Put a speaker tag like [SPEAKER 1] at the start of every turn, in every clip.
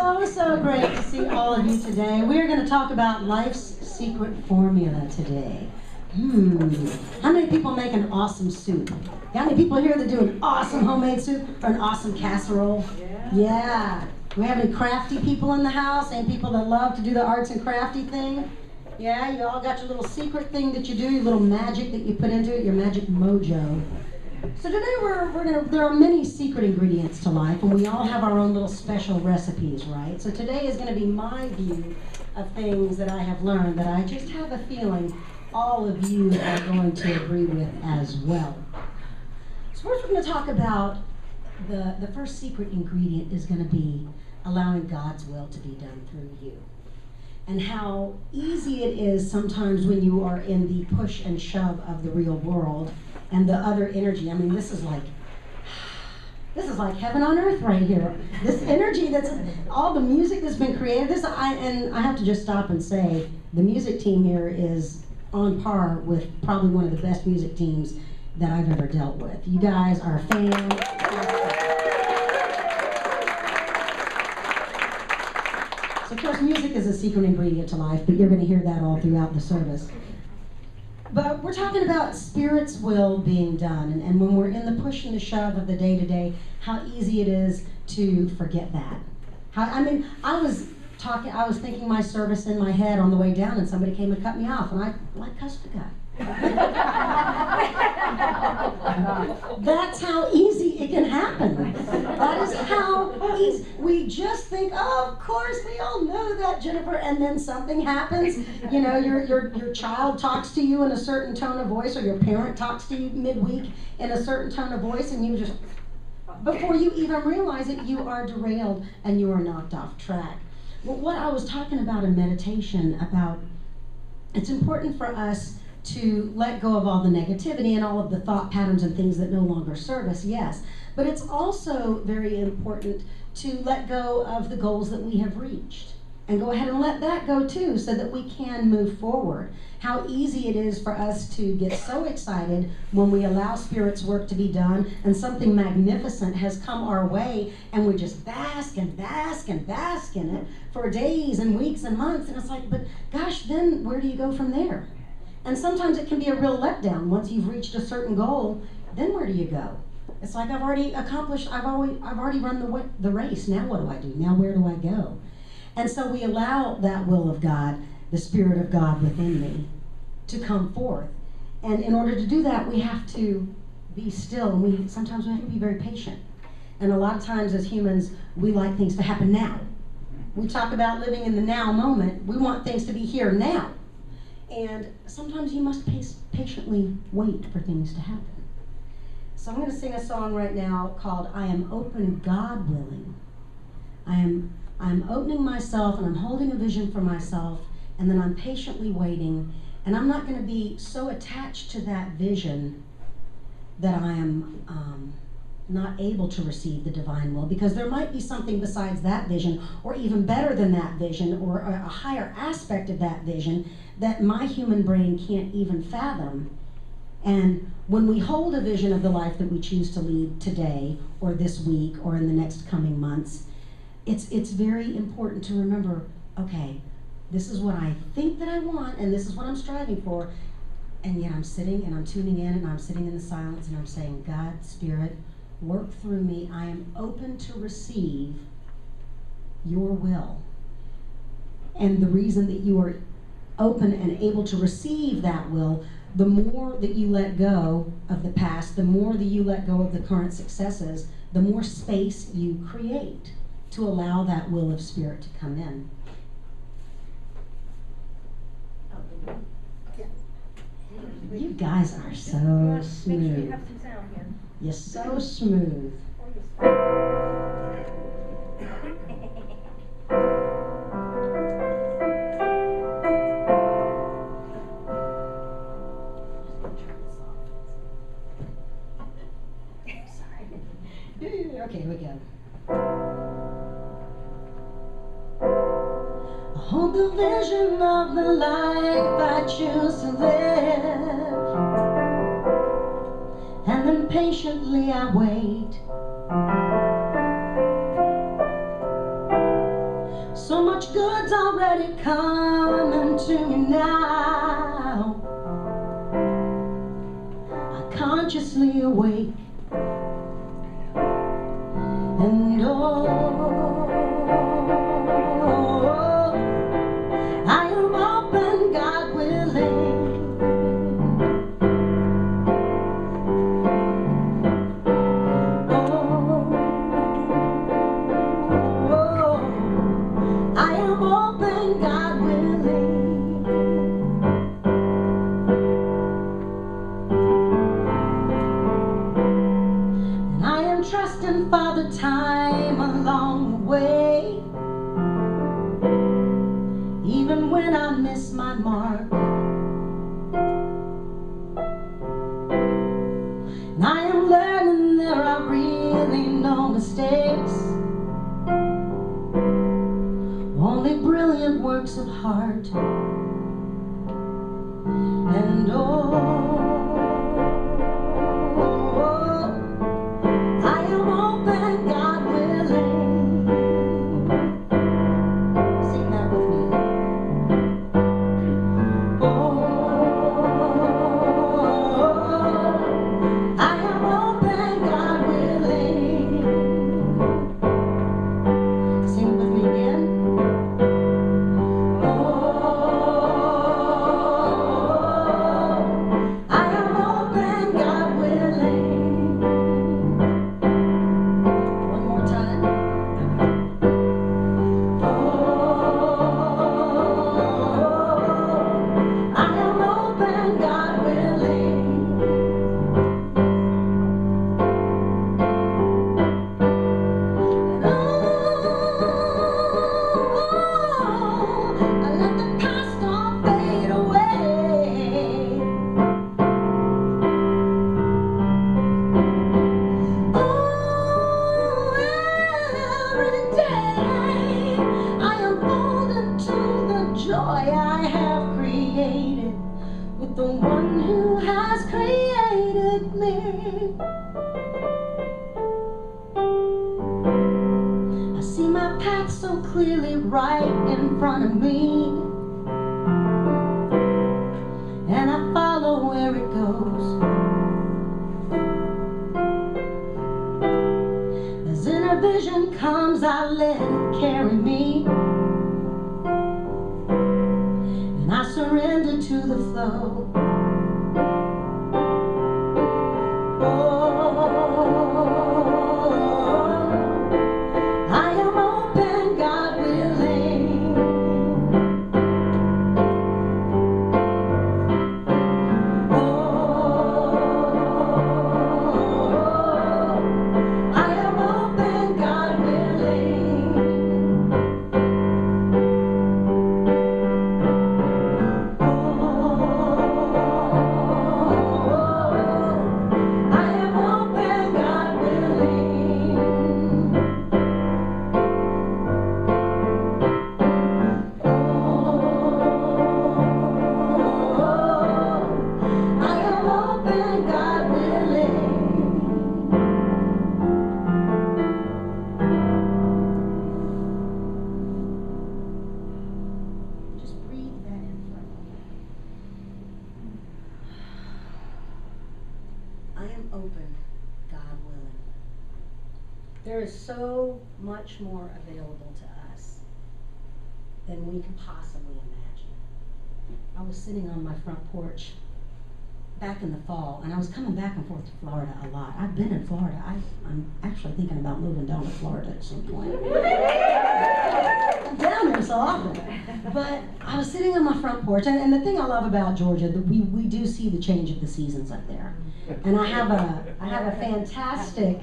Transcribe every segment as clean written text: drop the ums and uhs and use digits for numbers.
[SPEAKER 1] So great to see all of you today. We are going to talk about life's secret formula today. How many people make an awesome soup? Got any people here that do an awesome homemade soup or an awesome casserole? Yeah. Do we have any crafty people in the house? Any people that love to do the arts and crafty thing? Yeah, you all got your little secret thing that you do, your little magic that you put into it, your magic mojo. So today there are many secret ingredients to life, and we all have our own little special recipes, right? So today is going to be my view of things that I have learned that I just have a feeling all of you are going to agree with as well. So first we're going to talk about the first secret ingredient is going to be allowing God's will to be done through you. And how easy it is sometimes when you are in the push and shove of the real world and the other energy. I mean, this is like heaven on earth right here. This energy that's all the music that's been created. And I have to just stop and say, the music team here is on par with probably one of the best music teams that I've ever dealt with. You guys are fantastic. So of course, music is a secret ingredient to life, but you're going to hear that all throughout the service. But we're talking about Spirit's will being done, and when we're in the push and the shove of the day-to-day, how easy it is to forget that. I was thinking my service in my head on the way down, and somebody came and cut me off, and I cussed the guy. That's how easy it can happen. That is how easy. We just think, oh, of course, we all know that, Jennifer, and then something happens. You know, your child talks to you in a certain tone of voice, or your parent talks to you midweek in a certain tone of voice, and you just, before you even realize it, you are derailed and you are knocked off track. Well, what I was talking about in meditation, about it's important for us to let go of all the negativity and all of the thought patterns and things that no longer serve us, yes. But it's also very important to let go of the goals that we have reached. And go ahead and let that go too, so that we can move forward. How easy it is for us to get so excited when we allow Spirit's work to be done and something magnificent has come our way, and we just bask and bask and bask in it for days and weeks and months. And it's like, but gosh, then where do you go from there? And sometimes it can be a real letdown. Once you've reached a certain goal, then where do you go? It's like, I've already accomplished, I've already run the race. Now what do I do? Now where do I go? And so we allow that will of God, the Spirit of God within me, to come forth. And in order to do that, we have to be still, and sometimes we have to be very patient. And a lot of times as humans, we like things to happen now. We talk about living in the now moment. We want things to be here now. And sometimes you must patiently wait for things to happen. So I'm going to sing a song right now called I Am Open, God Willing. I'm opening myself, and I'm holding a vision for myself, and then I'm patiently waiting, and I'm not going to be so attached to that vision that I am not able to receive the divine will, because there might be something besides that vision, or even better than that vision, or a higher aspect of that vision that my human brain can't even fathom. And when we hold a vision of the life that we choose to lead today, or this week, or in the next coming months, it's very important to remember, okay, this is what I think that I want, and this is what I'm striving for, and yet I'm sitting and I'm tuning in, and I'm sitting in the silence, and I'm saying, God, Spirit, work through me. I am open to receive your will. And the reason that you are open and able to receive that will, the more that you let go of the past, the more that you let go of the current successes, the more space you create to allow that will of Spirit to come in. You guys are so smooth.
[SPEAKER 2] Make sure you have some sound here.
[SPEAKER 1] You're so smooth. Okay, here we go. I hold the vision of the life I choose to live, and then patiently I wait. coming to me now. I consciously awake, and I am open, God willing. I am open, God willing. And I am trusting Father time along the way, even when I miss my mark. And I am learning there are really no mistakes, only brilliant works of heart. And I am open, God willing. Sing that with me. I am open, God willing. Sing with me again. I am open, God willing. One more time. I am open, God willing. I let the past all fade away. Every day I am pulled into the joy I have created with the one who has created me. I see my path so clearly right in front of me, and I follow where it goes. As inner vision comes, I let it carry me, and I surrender to the flow. I am open, God willing. I am open, God willing. I am open, God willing. I am open, God willing. Just breathe that in for a moment. I am open, God willing. There is so much more available to us than we can possibly imagine. I was sitting on my front porch back in the fall, and I was coming back and forth to Florida a lot. I've been in Florida. I'm actually thinking about moving down to Florida at some point. I'm down there so often. But I was sitting on my front porch, and the thing I love about Georgia, that we do see the change of the seasons up there. And I have a fantastic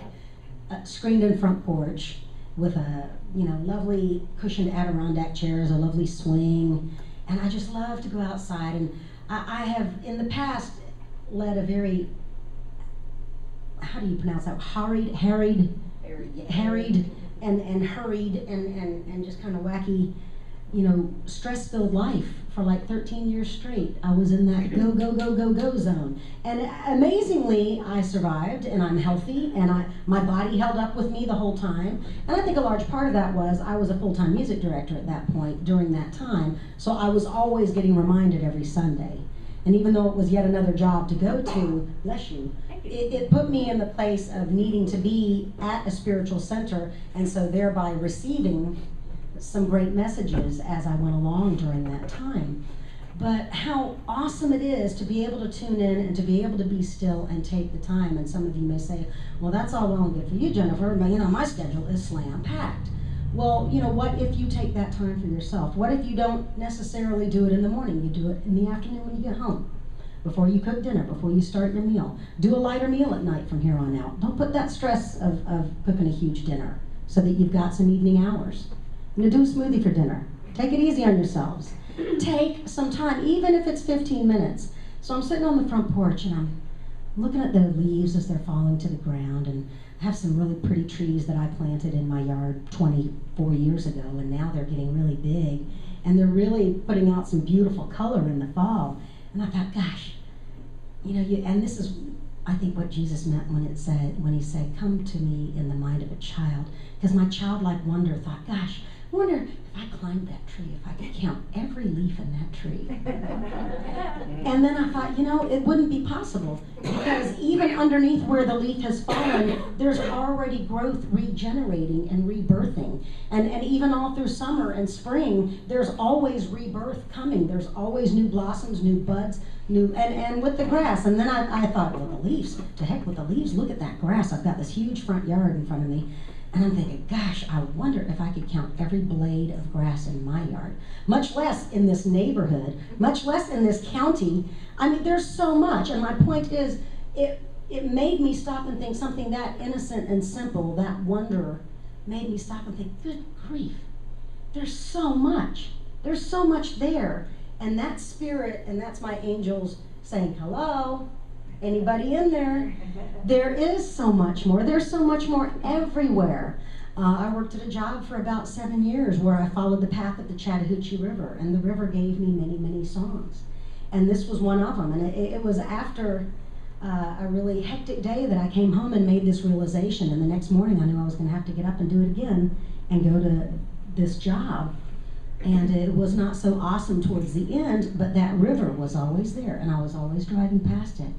[SPEAKER 1] screened-in front porch with a lovely cushioned Adirondack chairs, a lovely swing, and I just love to go outside. And I have in the past led a very, how do you pronounce that? Harried and hurried and just kind of wacky stress-filled life for like 13 years straight. I was in that go, go, go, go, go zone. And amazingly, I survived, and I'm healthy, and my body held up with me the whole time. And I think a large part of that was I was a full-time music director at that point during that time, so I was always getting reminded every Sunday. And even though it was yet another job to go to, bless you, it put me in the place of needing to be at a spiritual center, and so thereby receiving some great messages as I went along during that time. But how awesome it is to be able to tune in and to be able to be still and take the time. And some of you may say, well, that's all well and good for you, Jennifer, but my schedule is slam-packed. Well, what if you take that time for yourself? What if you don't necessarily do it in the morning? You do it in the afternoon when you get home, before you cook dinner, before you start your meal. Do a lighter meal at night from here on out. Don't put that stress of cooking a huge dinner so that you've got some evening hours. Do a smoothie for dinner. Take it easy on yourselves. Take some time, even if it's 15 minutes. So I'm sitting on the front porch and I'm looking at the leaves as they're falling to the ground, and I have some really pretty trees that I planted in my yard 24 years ago, and now they're getting really big, and they're really putting out some beautiful color in the fall. And I thought, gosh, and this is, I think, what Jesus meant when he said, come to me in the mind of a child. Because my childlike wonder thought, gosh, I wonder if I climbed that tree, if I could count every leaf in that tree. And then I thought, it wouldn't be possible, because even underneath where the leaf has fallen, there's already growth regenerating and rebirthing. And even all through summer and spring, there's always rebirth coming. There's always new blossoms, new buds, and with the grass. And then I thought, well, the leaves, to heck with the leaves, look at that grass. I've got this huge front yard in front of me. And I'm thinking, gosh, I wonder if I could count every blade of grass in my yard, much less in this neighborhood, much less in this county. I mean, there's so much. And my point is, it made me stop and think something that innocent and simple, that wonder, made me stop and think, good grief, there's so much. There's so much there. And that spirit, and that's my angels saying, hello, anybody in there? There is so much more. There's so much more everywhere. I worked at a job for about 7 years where I followed the path of the Chattahoochee River, and the river gave me many, many songs. And this was one of them. And it was after a really hectic day that I came home and made this realization. And the next morning I knew I was going to have to get up and do it again and go to this job. And it was not so awesome towards the end, but that river was always there, and I was always driving past it.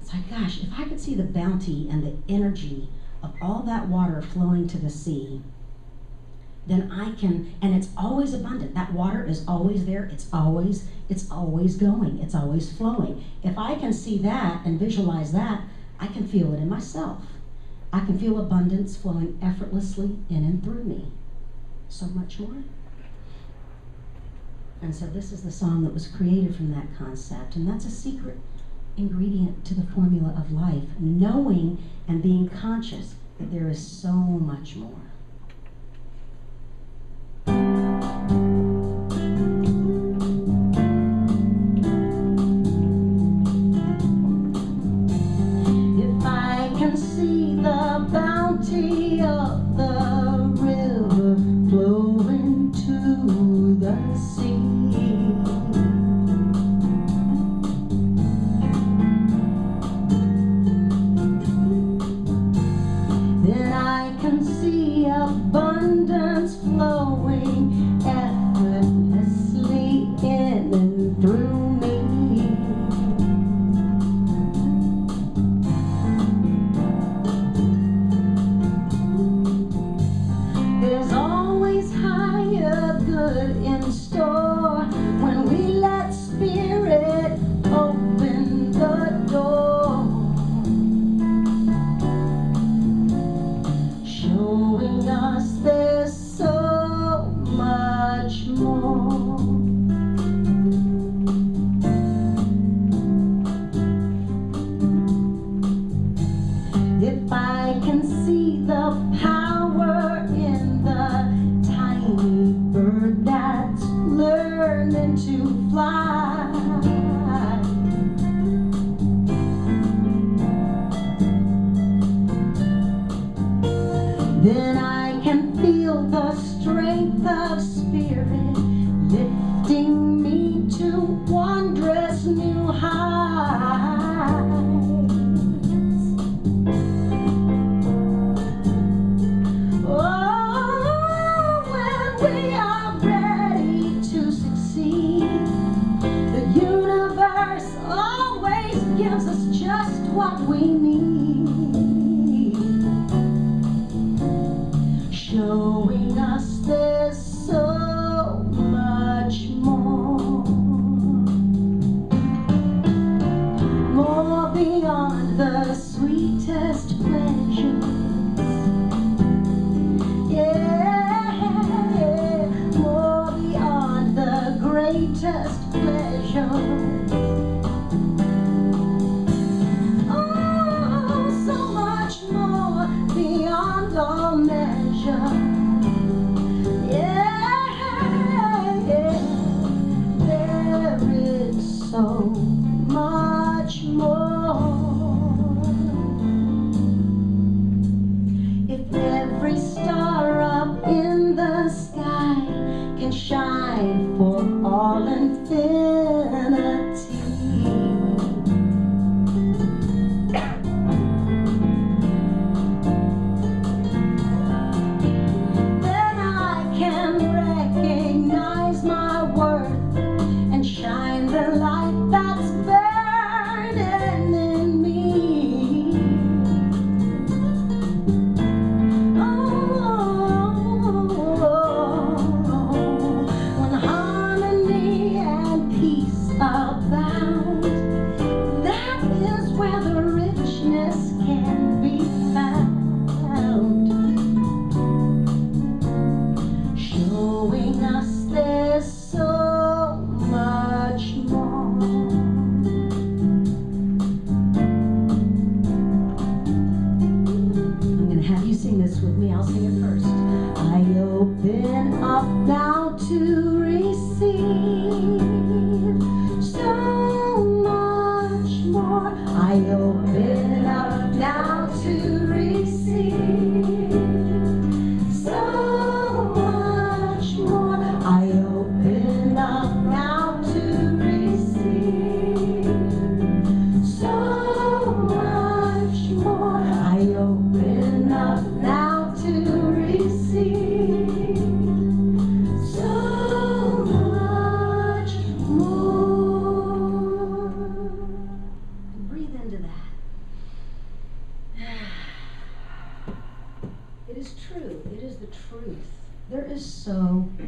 [SPEAKER 1] It's like, gosh, if I could see the bounty and the energy of all that water flowing to the sea, then I can, and it's always abundant. That water is always there. It's always going. It's always flowing. If I can see that and visualize that, I can feel it in myself. I can feel abundance flowing effortlessly in and through me. So much more. And so this is the song that was created from that concept, and that's a secret ingredient to the formula of life, knowing and being conscious that there is so much more. If I can see the bounty of the river flowing to the sea, then I can see abundance flowing effortlessly in and through me. There's always higher good in store when we let Spirit open the door, showing us there's so much more. If I can see the power in the tiny bird that's learning to fly, then I can feel the strength of Spirit showing us there's so much more, more beyond the sweetest pleasure. Yeah, more beyond the greatest pleasure. Beyond all measure, yeah, there is so much more. If every star up in the sky can shine for all infinity,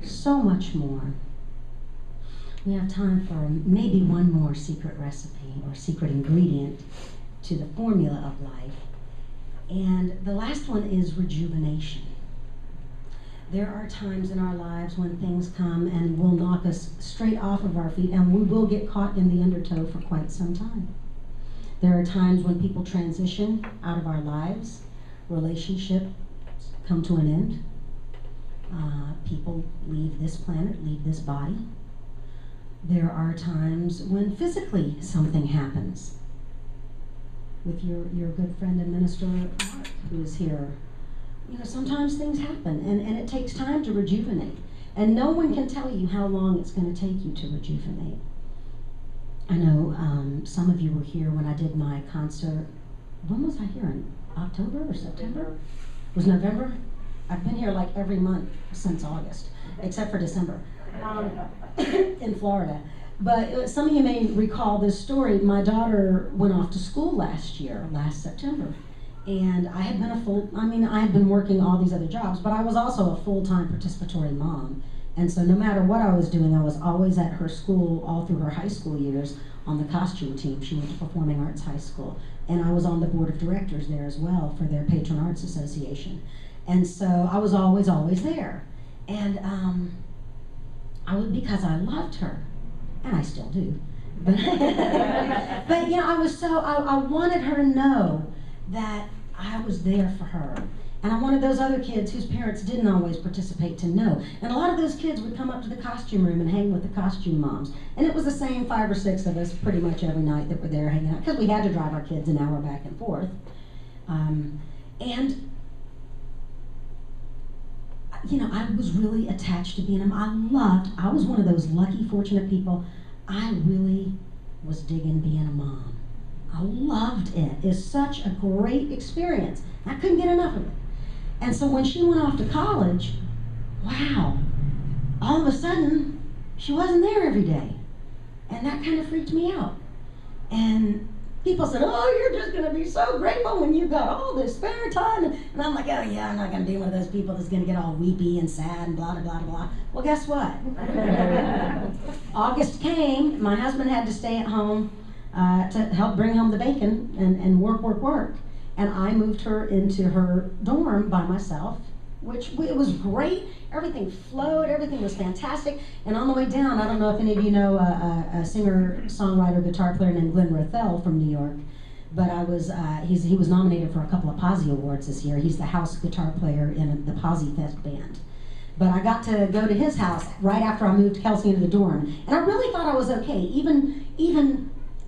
[SPEAKER 1] so much more. We have time for maybe one more secret recipe or secret ingredient to the formula of life. And the last one is rejuvenation. There are times in our lives when things come and will knock us straight off of our feet, and we will get caught in the undertow for quite some time. There are times when people transition out of our lives, relationships come to an end. People leave this planet, leave this body. There are times when physically something happens. With your good friend and minister, Mark, who is here. You know, sometimes things happen, and it takes time to rejuvenate. And no one can tell you how long it's going to take you to rejuvenate. I know some of you were here when I did my concert. When was I here? In October or September? It was November? I've been here like every month since August, except for December, in Florida. But some of you may recall this story. My daughter went off to school last September. And I had been working all these other jobs, but I was also a full-time participatory mom. And so no matter what I was doing, I was always at her school all through her high school years on the costume team. She went to Performing Arts High School. And I was on the board of directors there as well for their Patron Arts Association. And so I was always there. And because I loved her, and I still do. But you know, I wanted her to know that I was there for her. And I wanted those other kids whose parents didn't always participate to know. And a lot of those kids would come up to the costume room and hang with the costume moms. And it was the same 5 or 6 of us pretty much every night that were there hanging out, because we had to drive our kids an hour back and forth. And you know, I was really attached to being a mom. I was one of those lucky, fortunate people. I really was digging being a mom. I loved it. It's such a great experience. I couldn't get enough of it. And so when she went off to college, wow, all of a sudden, she wasn't there every day. And that kind of freaked me out. And People said, oh, you're just going to be so grateful when you've got all this spare time. And I'm like, oh, yeah, I'm not going to be one of those people that's going to get all weepy and sad and blah, blah, blah, blah. Well, guess what? August came. My husband had to stay at home to help bring home the bacon and work. And I moved her into her dorm by myself, it was great. Everything flowed. Everything was fantastic. And on the way down, I don't know if any of you know a singer, songwriter, guitar player named Glenn Rothell from New York, but he was nominated for a couple of Posi Awards this year. He's the house guitar player in the Posi-Fest band. But I got to go to his house right after I moved Kelsey into the dorm, and I really thought I was okay. Even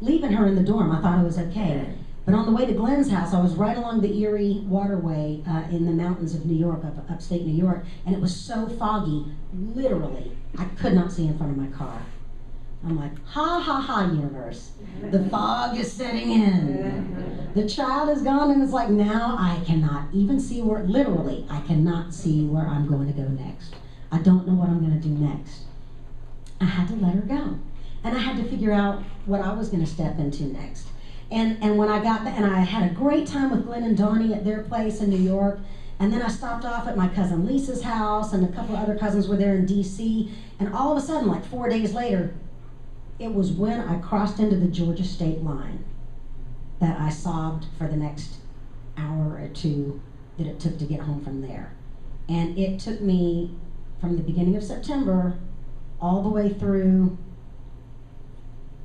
[SPEAKER 1] leaving her in the dorm, I thought I was okay. But on the way to Glenn's house, I was right along the Erie Waterway in the mountains of New York, upstate New York, and it was so foggy, literally, I could not see in front of my car. I'm like, ha, ha, ha, universe. The fog is setting in. The child is gone, and it's like, now I cannot even see literally, I cannot see where I'm going to go next. I don't know what I'm going to do next. I had to let her go. And I had to figure out what I was going to step into next. And when I got back, and I had a great time with Glenn and Donnie at their place in New York, and then I stopped off at my cousin Lisa's house, and a couple of other cousins were there in DC, and all of a sudden, like 4 days later, it was when I crossed into the Georgia state line that I sobbed for the next hour or two that it took to get home from there. And it took me from the beginning of September all the way through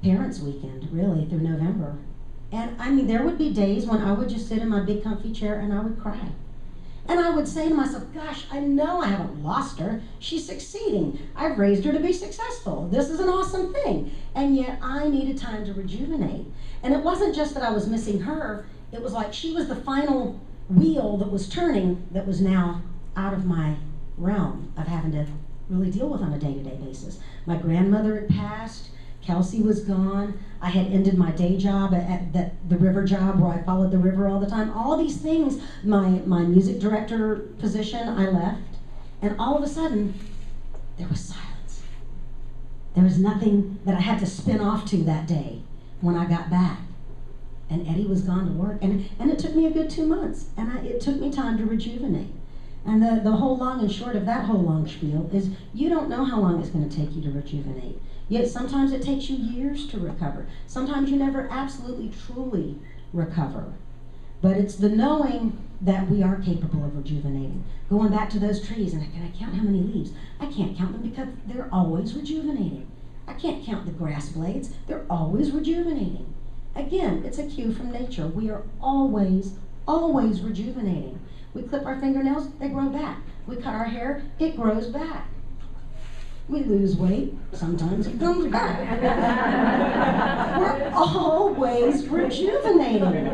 [SPEAKER 1] Parents' Weekend, really, through November. And I mean, there would be days when I would just sit in my big comfy chair and I would cry. And I would say to myself, gosh, I know I haven't lost her. She's succeeding. I've raised her to be successful. This is an awesome thing. And yet I needed time to rejuvenate. And it wasn't just that I was missing her. It was like she was the final wheel that was turning that was now out of my realm of having to really deal with on a day-to-day basis. My grandmother had passed. Kelsey was gone. I had ended my day job at the river job where I followed the river all the time. All these things, my music director position, I left. And all of a sudden, there was silence. There was nothing that I had to spin off to that day when I got back. And Eddie was gone to work. And it took me a good 2 months. And it took me time to rejuvenate. And the whole long and short of that whole long spiel is you don't know how long it's going to take you to rejuvenate. Yet sometimes it takes you years to recover. Sometimes you never absolutely, truly recover. But it's the knowing that we are capable of rejuvenating. Going back to those trees, and can I count how many leaves? I can't count them because they're always rejuvenating. I can't count the grass blades. They're always rejuvenating. Again, it's a cue from nature. We are always, always rejuvenating. We clip our fingernails, they grow back. We cut our hair, it grows back. We lose weight, sometimes it comes back. We're always rejuvenating.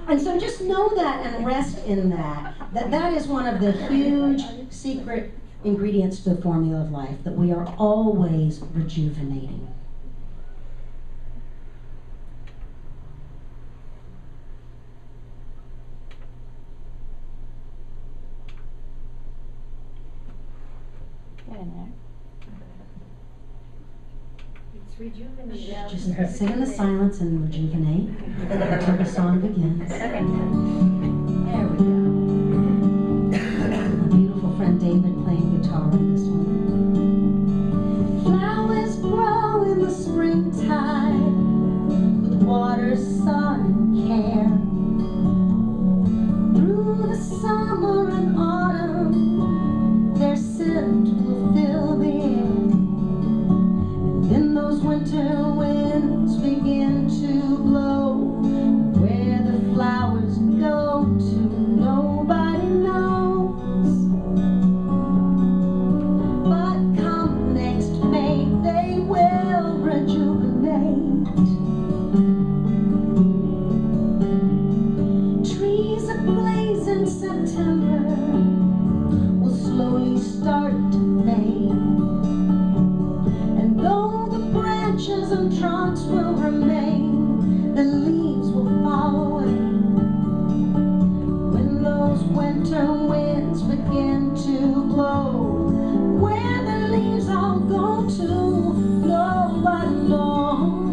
[SPEAKER 1] And so just know that and rest in that is one of the huge secret ingredients to the formula of life, that we are always rejuvenating.
[SPEAKER 2] It's rejuvenating.
[SPEAKER 1] Just sit in the silence and rejuvenate until the song begins. There we go. My beautiful friend David playing guitar on this one. Flowers grow in the springtime with water, sun, and care. Through the summer and autumn, their scent will fill the air. And then those winter winds begin to blow. Where the flowers go to, nobody knows. But come next May, they will rejuvenate. Trees ablaze in September will slowly start to fade. And though the branches and trunks will remain, the leaves will fall away. When those winter winds begin to blow, where the leaves all go to, nobody knows.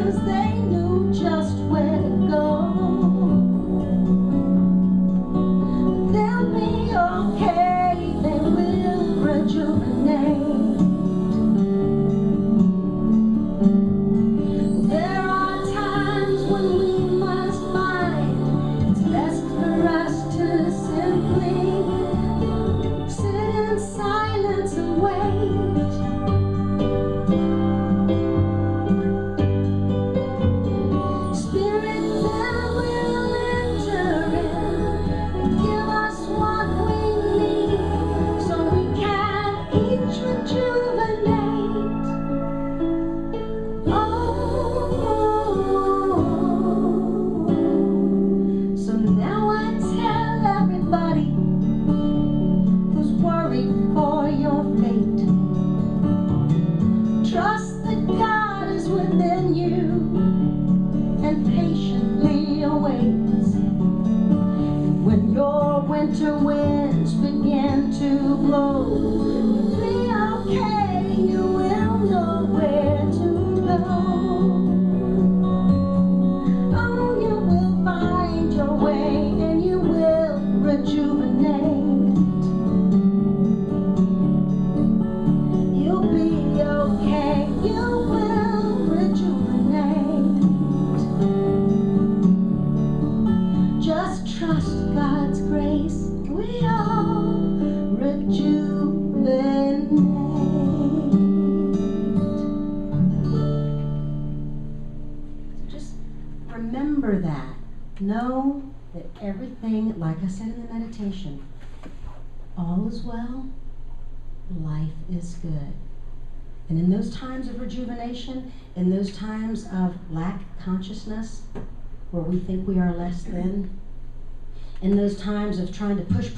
[SPEAKER 1] 'cause they knew just where to go. They'll be okay, they will rejuvenate. There are times when we must find it's best for us to simply sit in silence and wait. Spirit then will enter in and give us what we need so we can each rejuvenate. So now I tell everybody who's worried for your fate, trust that God is within you and patiently awaits. When your winter winds begin to blow, you'll be okay, you will know where to go. Oh, you will find your way and you will rejuvenate. You'll be okay, you will rejuvenate. Just trust God's grace, we all rejuvenate. Just remember that. Know that everything, like I said in the meditation, all is well, life is good. And in those times of rejuvenation, in those times of lack consciousness, where we think we are less than, in those times of trying to push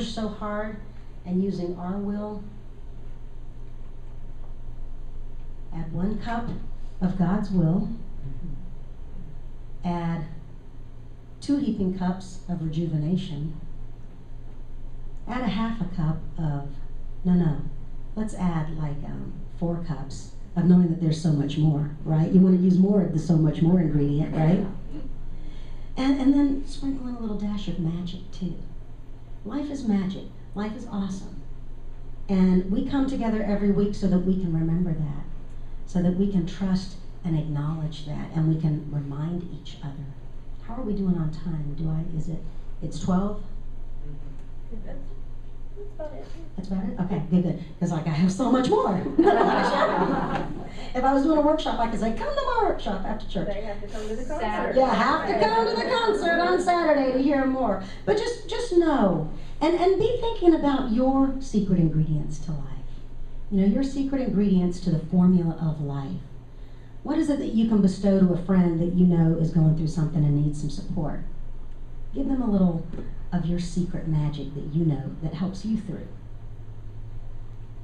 [SPEAKER 1] so hard and using our will, add 1 cup of God's will, add 2 heaping cups of rejuvenation, add a half a cup of, let's add like 4 cups of knowing that there's so much more, right? You want to use more of the so much more ingredient, right? And then sprinkle in a little dash of magic too. Life is magic. Life is awesome. And we come together every week so that we can remember that, so that we can trust and acknowledge that, and we can remind each other. How are we doing on time? It's 12?
[SPEAKER 2] That's about it.
[SPEAKER 1] That's about it? Okay, good. Because like I have so much more. If I was doing a workshop, I could say, come to my workshop after church.
[SPEAKER 2] They have to come to the concert.
[SPEAKER 3] Saturday.
[SPEAKER 1] Yeah, have to come to the concert on Saturday to hear more. But just know, and be thinking about your secret ingredients to life. You know, your secret ingredients to the formula of life. What is it that you can bestow to a friend that you know is going through something and needs some support? Give them a little of your secret magic that you know that helps you through.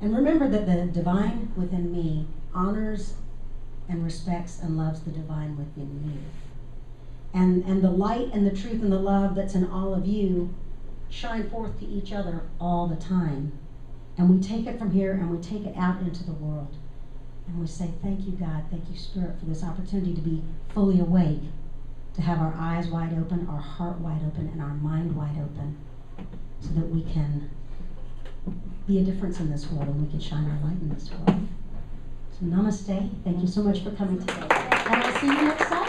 [SPEAKER 1] And remember that the divine within me honors and respects and loves the divine within you. And the light and the truth and the love that's in all of you shine forth to each other all the time. And we take it from here and we take it out into the world. And we say, thank you, God, thank you, Spirit, for this opportunity to be fully awake, to have our eyes wide open, our heart wide open, and our mind wide open, so that we can be a difference in this world and we can shine our light in this world. So namaste. Thank you so much for coming today. And I'll see you next Saturday.